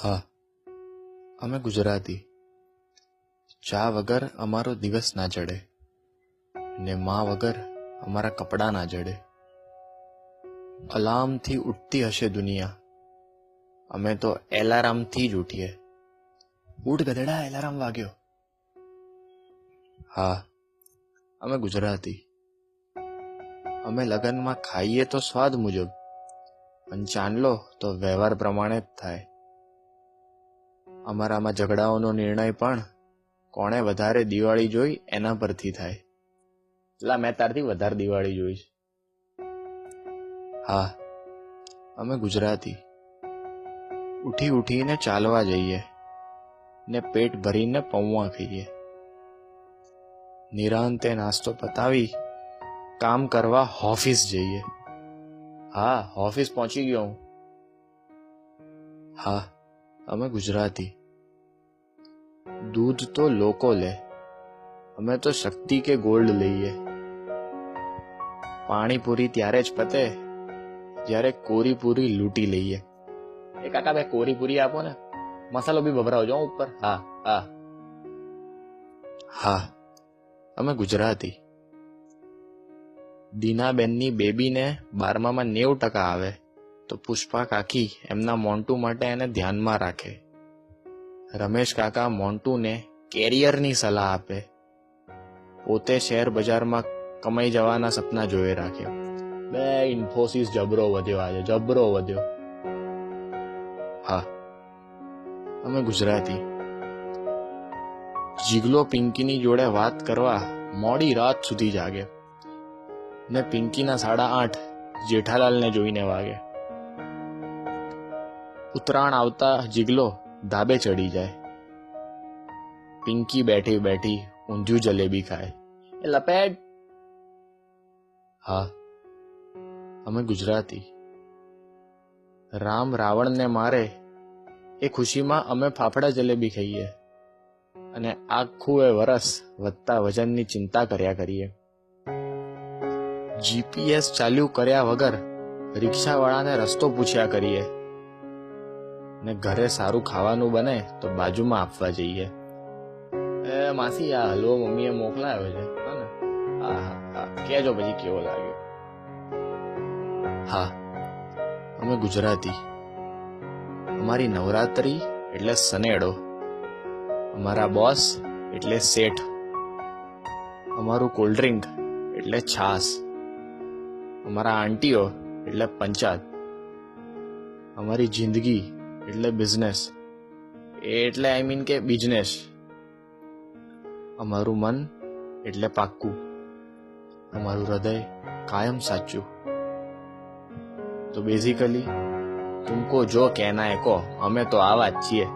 હા, અમે ગુજરાતી. ચા વગર અમારો દિવસ ના ચડે ને માં વગર અમારા કપડાં ના જડે. અલાર્મથી ઉઠતી હશે દુનિયા, અમે તો એલાર્મથી જ ઉઠીએ. ઉઠ ગધેડા, એલાર્મ વાગ્યો. હા, અમે ગુજરાતી. અમે લગનમાં ખાઈએ તો સ્વાદ મુજબ, અને ચાંદલો તો વ્યવહાર પ્રમાણે જ થાય. અમારામાં ઝઘડાઓનો નિર્ણય પણ કોણે વધારે દિવાળી જોઈ એના પરથી થાય. એટલે મેં તારથી વધારે દિવાળી જોઈશ. હા, અમે ગુજરાતી. ઉઠી ઉઠીને ચાલવા જઈએ ને પેટ ભરીને પૌવા ખાઈએ. નિરાંતે નાસ્તો પતાવી કામ કરવા ઓફિસ જઈએ. હા, ઓફિસ પહોંચી ગયો હું. હા, અમે ગુજરાતી. દૂધ તો લોકો લે, અમે તો શક્તિ કે ગોલ્ડ લઈએ. પાણીપુરી ત્યારે જ પતે જ્યારે કોરી પૂરી લૂંટી લઈએ. એ કાકા બે કોરી પૂરી આપો ને, મસાલો બી ભભરાવજો ઉપર. હા હા હા, અમે ગુજરાતી. દીનાબેનની બેબીને 12માં 90% આવે તો પુષ્પા કાકી એમના મોન્ટુ માટે એને ધ્યાનમાં રાખે. રમેશ કાકા મોન્ટુને કેરિયરની સલાહ આપે. પોતે શેર બજારમાં કમાઈ જવાના સપના જોઈ રાખે. બે ઇન્ફોસિસ જબરો વધ્યો, આજે જબરો વધ્યો. હા, અમે ગુજરાતી. જીગલો પિંકીની જોડે વાત કરવા મોડી રાત સુધી જાગે ને પિંકીના 8:30 જેઠાલાલને જોઈને વાગે. ઉત્તરાયણ આવતા જીગલો ધાબે ચડી જાય. પિંકી બેઠી બેઠી ઊંધિયું જલેબી ખાય. એ લપેટ. હા, અમે ગુજરાતી. રામ રાવણને મારે એ ખુશીમાં અમે ફાફડા જલેબી ખાઈએ અને આખું એ વરસ વધતા વજનની ચિંતા કર્યા કરીએ. જીપીએસ ચાલ્યું કર્યા વગર રિક્ષાવાળાને રસ્તો પૂછ્યા કરીએ ને ઘરે સારું ખાવાનું બને તો બાજુમાં આપવા જઈએ. એ માસી, આ હલવો મમ્મીએ મોકલાયો છે, હા હા, કહેજો પછી કેવો લાગ્યો. હા, અમે ગુજરાતી. અમારી નવરાત્રી એટલે સનેડો, અમારા બોસ એટલે શેઠ, અમારું કોલ્ડ ડ્રિંક એટલે છાસ, અમારા આંટીઓ એટલે પંચાયત, અમારી જિંદગી એટલે બિઝનેસ, એટલે આઈ મીન કે બિઝનેસ, અમારું મન એટલે પાક્કું, અમારું હૃદય કાયમ સાચું. તો બેઝિકલી તુમકો જો કહેના હે કહો, અમે તો આવા જ છીએ.